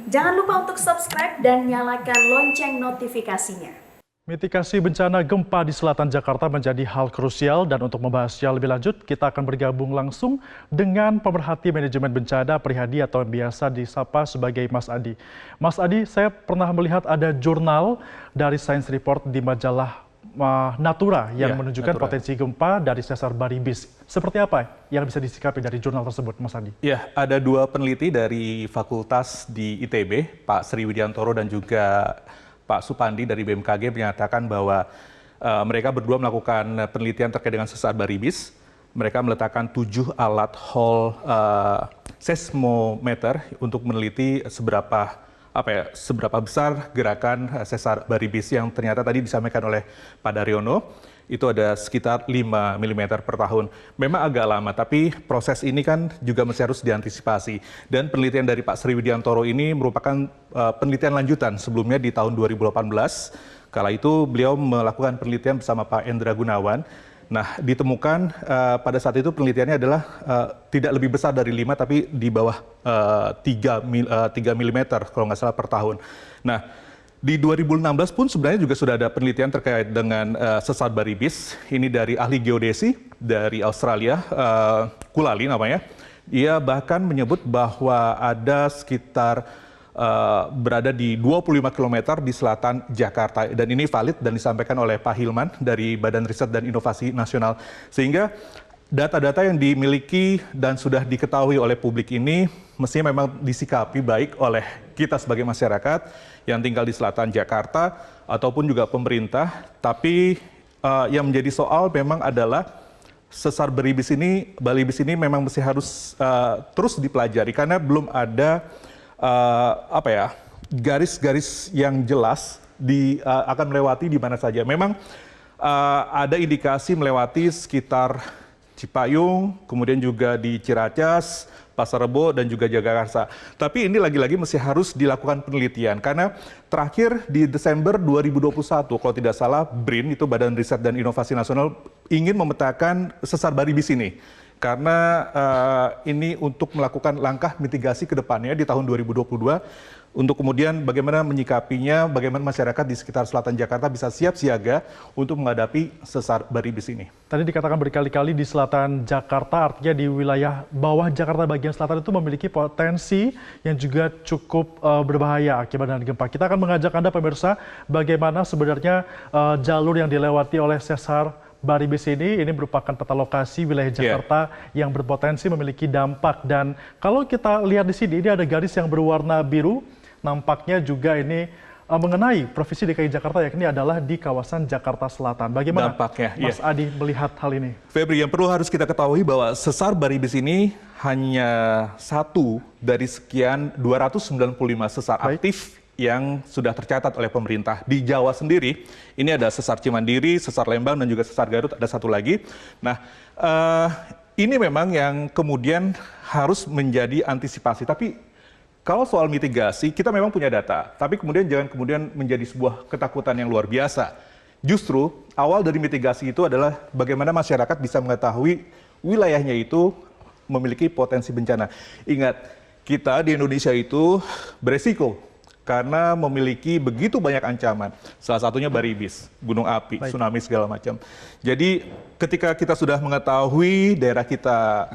Jangan lupa untuk subscribe dan nyalakan lonceng notifikasinya. Mitigasi bencana gempa di selatan Jakarta menjadi hal krusial dan untuk membahasnya lebih lanjut, kita akan bergabung langsung dengan pemerhati manajemen bencana Prihadi atau yang biasa disapa sebagai Mas Adi. Mas Adi, saya pernah melihat ada jurnal dari Science Report di majalah Natura yang menunjukkan potensi gempa dari sesar Baribis. Seperti apa yang bisa disikapi dari jurnal tersebut, Mas Adi? Ya, ada dua peneliti dari fakultas di ITB, Pak Sriwidiantoro dan juga Pak Supandi dari BMKG menyatakan bahwa mereka berdua melakukan penelitian terkait dengan sesar Baribis. Mereka meletakkan 7 alat Hall seismometer untuk meneliti seberapa besar gerakan sesar Baribis yang ternyata tadi disampaikan oleh Pak Daryono. Itu ada sekitar 5 mm per tahun. Memang agak lama, tapi proses ini kan juga masih harus diantisipasi. Dan penelitian dari Pak Sriwidiantoro ini merupakan penelitian lanjutan sebelumnya di tahun 2018. Kala itu beliau melakukan penelitian bersama Pak Endra Gunawan. Nah, ditemukan pada saat itu penelitiannya adalah tidak lebih besar dari 5, tapi di bawah 3 mm kalau nggak salah per tahun. Nah, di 2016 pun sebenarnya juga sudah ada penelitian terkait dengan sesar Baribis. Ini dari ahli geodesi dari Australia, Kulali namanya. Dia bahkan menyebut bahwa ada sekitar berada di 25 km di selatan Jakarta. Dan ini valid dan disampaikan oleh Pak Hilman dari Badan Riset dan Inovasi Nasional. Sehingga data-data yang dimiliki dan sudah diketahui oleh publik ini mestinya memang disikapi baik oleh kita sebagai masyarakat yang tinggal di selatan Jakarta ataupun juga pemerintah. Tapi yang menjadi soal memang adalah sesar Baribis ini memang mesti harus terus dipelajari karena belum ada garis-garis yang jelas akan melewati di mana saja. Memang ada indikasi melewati sekitar Cipayung, kemudian juga di Ciracas, Pasar Rebo, dan juga Jagakarsa. Tapi ini lagi-lagi masih harus dilakukan penelitian, karena terakhir di Desember 2021, kalau tidak salah, BRIN, itu Badan Riset dan Inovasi Nasional, ingin memetakan sesar Baribis ini. Karena ini untuk melakukan langkah mitigasi ke depannya di tahun 2022, untuk kemudian bagaimana menyikapinya, bagaimana masyarakat di sekitar selatan Jakarta bisa siap siaga untuk menghadapi sesar Baribis ini. Tadi dikatakan berkali-kali di selatan Jakarta, artinya di wilayah bawah Jakarta bagian selatan itu memiliki potensi yang juga cukup berbahaya akibat dengan gempa. Kita akan mengajak Anda pemirsa bagaimana sebenarnya jalur yang dilewati oleh sesar Baribis ini merupakan peta lokasi wilayah Jakarta yang berpotensi memiliki dampak. Dan kalau kita lihat di sini, ini ada garis yang berwarna biru, nampaknya juga ini mengenai Provinsi DKI Jakarta, yakni adalah di kawasan Jakarta Selatan. Bagaimana dampaknya, Mas Adi melihat hal ini? Febri, yang perlu harus kita ketahui bahwa sesar Baribis ini hanya satu dari sekian 295 sesar aktif yang sudah tercatat oleh pemerintah. Di Jawa sendiri, ini ada sesar Cimandiri, sesar Lembang, dan juga sesar Garut, ada satu lagi. Nah, ini memang yang kemudian harus menjadi antisipasi. Tapi kalau soal mitigasi, kita memang punya data. Tapi jangan kemudian menjadi sebuah ketakutan yang luar biasa. Justru awal dari mitigasi itu adalah bagaimana masyarakat bisa mengetahui wilayahnya itu memiliki potensi bencana. Ingat, kita di Indonesia itu beresiko karena memiliki begitu banyak ancaman. Salah satunya Baribis, gunung api, tsunami segala macam. Jadi ketika kita sudah mengetahui daerah kita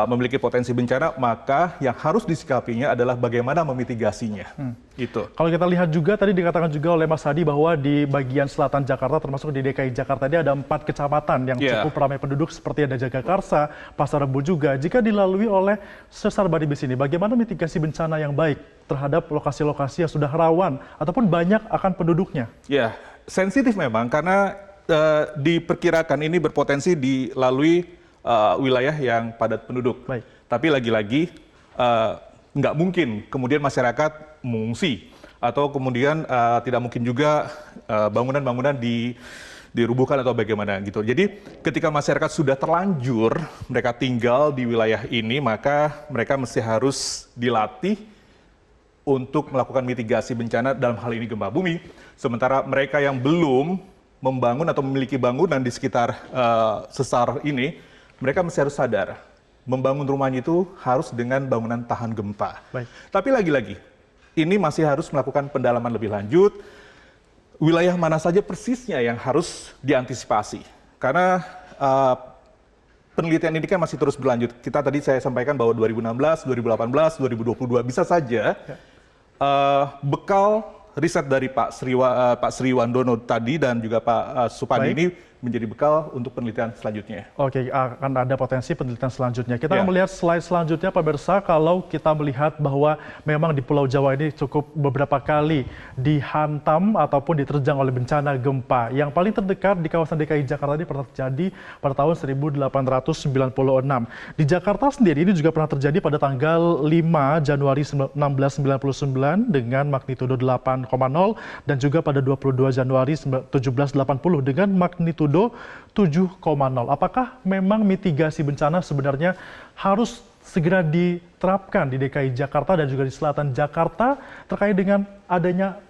memiliki potensi bencana, maka yang harus disikapinya adalah bagaimana memitigasinya. Itu. Kalau kita lihat juga, tadi dikatakan juga oleh Mas Hadi bahwa di bagian selatan Jakarta, termasuk di DKI Jakarta, ini ada 4 kecamatan yang cukup ramai penduduk, seperti ada Jagakarsa, Pasar Rebo juga. Jika dilalui oleh sesar Baribis ini, bagaimana mitigasi bencana yang baik terhadap lokasi-lokasi yang sudah rawan ataupun banyak akan penduduknya? Ya, sensitif memang karena diperkirakan ini berpotensi dilalui wilayah yang padat penduduk. Tapi lagi-lagi nggak mungkin kemudian masyarakat mengungsi atau kemudian tidak mungkin juga bangunan-bangunan dirubuhkan atau bagaimana gitu. Jadi ketika masyarakat sudah terlanjur mereka tinggal di wilayah ini, maka mereka mesti harus dilatih untuk melakukan mitigasi bencana, dalam hal ini gempa bumi. Sementara mereka yang belum membangun atau memiliki bangunan di sekitar sesar ini, mereka mesti harus sadar, membangun rumahnya itu harus dengan bangunan tahan gempa. Tapi lagi-lagi, ini masih harus melakukan pendalaman lebih lanjut. Wilayah mana saja persisnya yang harus diantisipasi? Karena penelitian ini kan masih terus berlanjut. Saya sampaikan bahwa 2016, 2018, 2022 bisa saja bekal riset dari Pak Sriwandono tadi dan juga Pak Supandi ini menjadi bekal untuk penelitian selanjutnya. Oke, akan ada potensi penelitian selanjutnya. Kita akan melihat slide selanjutnya, pemirsa, kalau kita melihat bahwa memang di Pulau Jawa ini cukup beberapa kali dihantam ataupun diterjang oleh bencana gempa. Yang paling terdekat di kawasan DKI Jakarta ini pernah terjadi pada tahun 1896. Di Jakarta sendiri ini juga pernah terjadi pada tanggal 5 Januari 1699 dengan magnitudo 8,0 dan juga pada 22 Januari 1780 dengan magnitudo 7,0. Apakah memang mitigasi bencana sebenarnya harus segera diterapkan di DKI Jakarta dan juga di selatan Jakarta terkait dengan adanya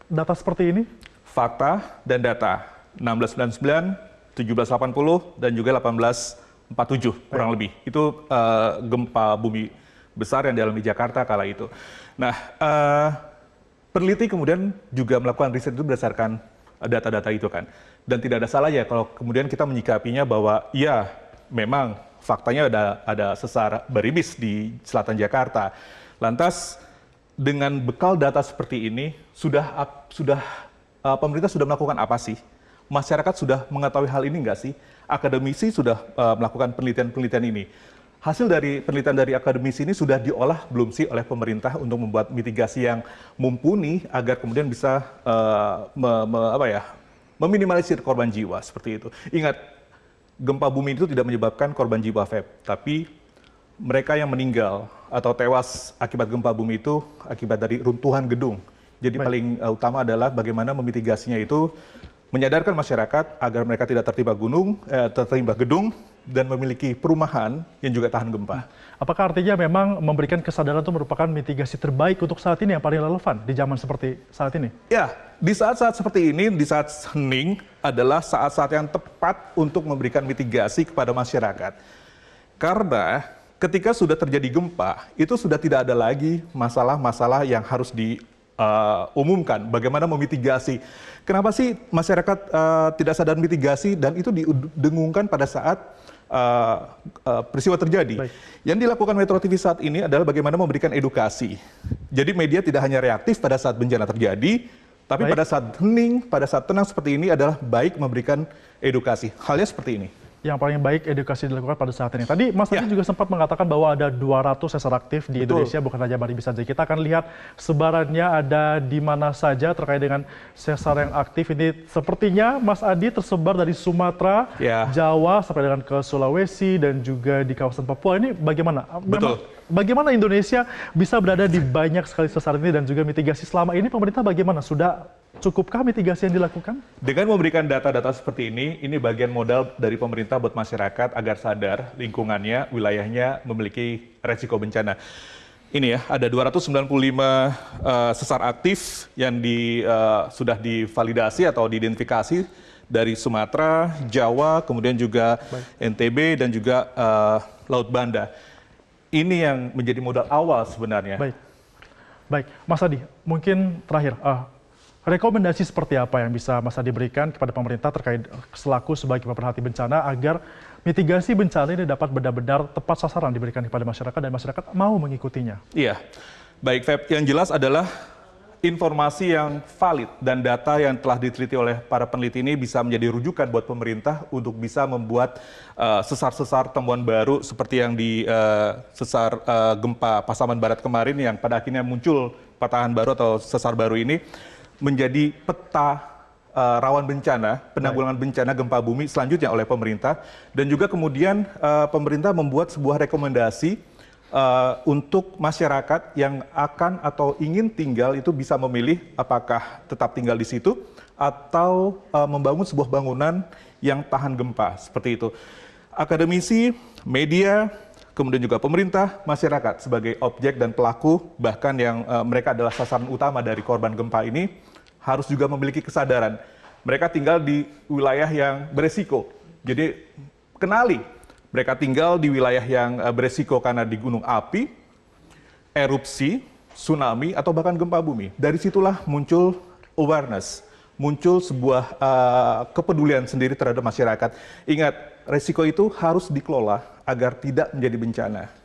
data seperti ini? Fakta dan data 1699, 1780 dan juga 1847 kurang lebih. Itu gempa bumi besar yang dialami Jakarta kala itu. Nah, peneliti kemudian juga melakukan riset itu berdasarkan data-data itu kan. Dan tidak ada salahnya kalau kemudian kita menyikapinya bahwa ya memang faktanya ada sesar baribis di selatan Jakarta. Lantas dengan bekal data seperti ini pemerintah sudah melakukan apa sih? Masyarakat sudah mengetahui hal ini nggak sih? Akademisi sudah melakukan penelitian-penelitian ini. Hasil dari penelitian dari akademisi ini sudah diolah belum sih oleh pemerintah untuk membuat mitigasi yang mumpuni agar kemudian bisa meminimalisir korban jiwa seperti itu. Ingat, gempa bumi itu tidak menyebabkan korban jiwa, Feb, tapi mereka yang meninggal atau tewas akibat gempa bumi itu akibat dari runtuhan gedung. Jadi paling utama adalah bagaimana memitigasinya itu menyadarkan masyarakat agar mereka tidak tertimpa gedung dan memiliki perumahan yang juga tahan gempa. Apakah artinya memang memberikan kesadaran itu merupakan mitigasi terbaik untuk saat ini yang paling relevan di zaman seperti saat ini? Ya, di saat-saat seperti ini, di saat hening adalah saat-saat yang tepat untuk memberikan mitigasi kepada masyarakat. Karena ketika sudah terjadi gempa, itu sudah tidak ada lagi masalah-masalah yang harus diumumkan. Bagaimana memitigasi. Kenapa sih masyarakat tidak sadar mitigasi dan itu didengungkan pada saat peristiwa terjadi. Baik. Yang dilakukan Metro TV saat ini adalah bagaimana memberikan edukasi. Jadi media tidak hanya reaktif pada saat bencana terjadi, tapi pada saat hening, pada saat tenang seperti ini adalah baik memberikan edukasi. Halnya seperti ini. Yang paling baik edukasi dilakukan pada saat ini. Tadi Mas Adi juga sempat mengatakan bahwa ada 200 sesar aktif di Indonesia, bukan saja baribis saja. Kita akan lihat sebarannya ada di mana saja terkait dengan sesar yang aktif ini. Sepertinya Mas Adi tersebar dari Sumatera, Jawa sampai dengan ke Sulawesi dan juga di kawasan Papua. Ini bagaimana? Betul. Bagaimana Indonesia bisa berada di banyak sekali sesar ini dan juga mitigasi selama ini pemerintah bagaimana? Sudah cukupkah mitigasi yang dilakukan? Dengan memberikan data-data seperti ini bagian modal dari pemerintah buat masyarakat agar sadar lingkungannya, wilayahnya memiliki resiko bencana. Ini ya, ada 295 sesar aktif yang sudah divalidasi atau diidentifikasi dari Sumatera, Jawa, kemudian juga NTB dan juga Laut Banda. Ini yang menjadi modal awal sebenarnya. Baik, Mas Adi, mungkin terakhir, rekomendasi seperti apa yang bisa Mas Adi berikan kepada pemerintah terkait selaku sebagai pemerhati bencana agar mitigasi bencana ini dapat benar-benar tepat sasaran diberikan kepada masyarakat dan masyarakat mau mengikutinya? Iya, baik Feb, yang jelas adalah informasi yang valid dan data yang telah diteliti oleh para peneliti ini bisa menjadi rujukan buat pemerintah untuk bisa membuat sesar-sesar temuan baru seperti yang di sesar gempa Pasaman Barat kemarin yang pada akhirnya muncul patahan baru atau sesar baru ini menjadi peta rawan bencana, penanggulangan bencana gempa bumi selanjutnya oleh pemerintah. Dan juga kemudian pemerintah membuat sebuah rekomendasi untuk masyarakat yang akan atau ingin tinggal itu bisa memilih apakah tetap tinggal di situ atau membangun sebuah bangunan yang tahan gempa, seperti itu. Akademisi, media, kemudian juga pemerintah, masyarakat sebagai objek dan pelaku, bahkan yang mereka adalah sasaran utama dari korban gempa ini, harus juga memiliki kesadaran. Mereka tinggal di wilayah yang beresiko. Jadi kenali, mereka tinggal di wilayah yang beresiko karena di gunung api, erupsi, tsunami atau bahkan gempa bumi. Dari situlah muncul awareness, muncul sebuah kepedulian sendiri terhadap masyarakat. Ingat, resiko itu harus dikelola agar tidak menjadi bencana.